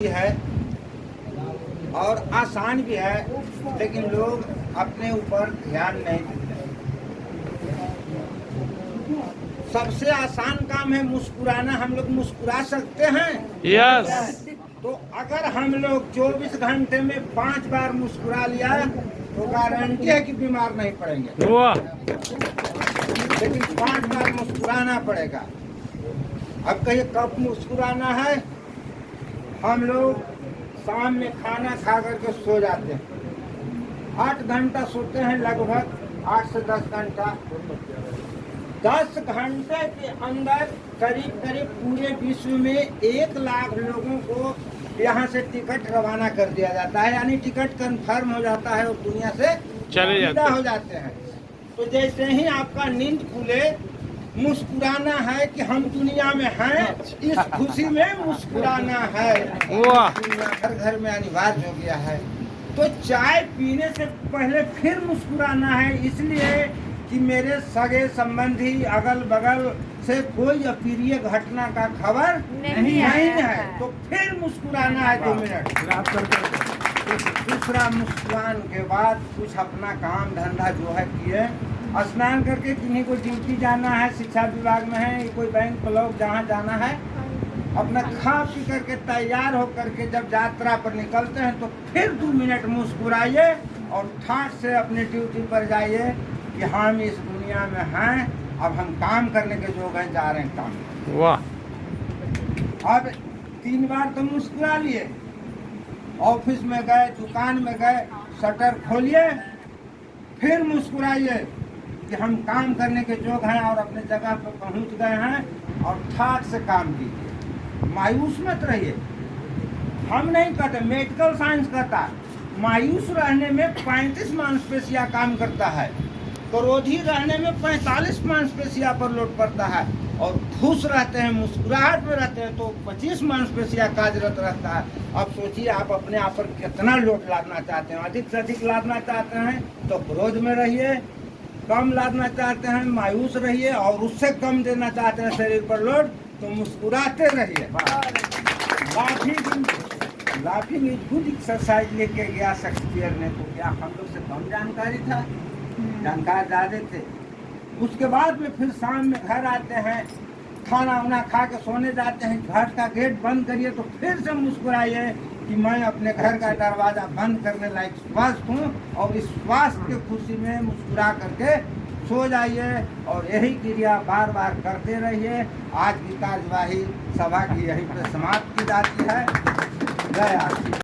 है और आसान भी है, लेकिन लोग अपने ऊपर ध्यान नहीं देते। सबसे आसान काम है मुस्कुराना। हम लोग मुस्कुरा सकते हैं। यस। तो अगर हम लोग 24 घंटे में 5 बार मुस्कुरा लिया तो गारंटी है कि बीमार नहीं पड़ेंगे। वाह। लेकिन 5 बार मुस्कुराना पड़ेगा। अब कहिए कब मुस्कुराना है? हम लोग शाम में खाना खा करके सो जाते हैं। 8 घंटा सोते हैं, लगभग 8 से 10 घंटा। 10 घंटे के अंदर करीब करीब पूरे विश्व में 1 लाख लोगों को यहाँ से टिकट रवाना कर दिया जाता है, यानी टिकट कंफर्म हो जाता है और दुनिया से चले विदा हो जाते हैं। तो जैसे ही आपका नींद खुले, मुस्कुराना है कि हम दुनिया में हैं, इस खुशी में मुस्कुराना है। वाह। हर घर में अनिवार्य हो गया है। तो चाय पीने से पहले फिर मुस्कुराना है, इसलिए कि मेरे सगे संबंधी अगल बगल से कोई अप्रिय घटना का खबर नहीं है, तो फिर मुस्कुराना है 2 मिनट। दूसरा, मुस्कुराने के बाद कुछ अपना काम धंधा जो है किए। स्नान करके किन्हीं को ड्यूटी जाना है, शिक्षा विभाग में है, कोई बैंक ब्लॉक जहाँ जाना है, अपना खा पी करके तैयार हो करके जब यात्रा पर निकलते हैं तो फिर 2 मिनट मुस्कुराइए और ठाठ से अपनी ड्यूटी पर जाइए कि हम इस दुनिया में हैं, अब हम काम करने के जो हैं, जा रहे हैं काम। वाह। अब 3 बार तो मुस्कुरा लिए। ऑफिस में गए, दुकान में गए, शटर खोलिए, फिर मुस्कुराइए कि हम काम करने के जोग हैं और अपने जगह पर पहुंच गए हैं, और ठाठ से काम कीजिए। मायूस मत रहिए। हम नहीं कहते, मेडिकल साइंस कहता है मायूस रहने में 35 मांसपेशियां काम करता है, क्रोधी रहने में 45 मांसपेशियां पर लोड पड़ता है, और खुश रहते हैं, मुस्कुराहट में रहते हैं तो 25 मांसपेशियां कार्यरत रहता है। अब सोचिए आप अपने आप पर कितना लोड लादना चाहते हैं। अधिक से अधिक लादना चाहते हैं तो क्रोध में रहिए, कम लादना चाहते हैं मायूस रहिए, और उससे कम देना चाहते हैं शरीर पर लोड तो मुस्कुराते रहिए। लाफिंग इज गुड एक्सरसाइज लेके गया शेक्सपियर ने, तो क्या हम लोग से कम जानकारी था? जानकार ज़्यादा थे। उसके बाद में फिर शाम में घर आते हैं, खाना वाना खा के सोने जाते हैं, घर का गेट बंद करिए तो फिर से मुस्कुराइए कि मैं अपने घर का दरवाज़ा बंद करने लायक स्वस्थ हूँ, और इस स्वास्थ्य की खुशी में मुस्कुरा करके सो जाइए। और यही क्रिया बार बार करते रहिए। आज की कार्यवाही सभा की यहीं पर समाप्त की जाती है। जय आशीष।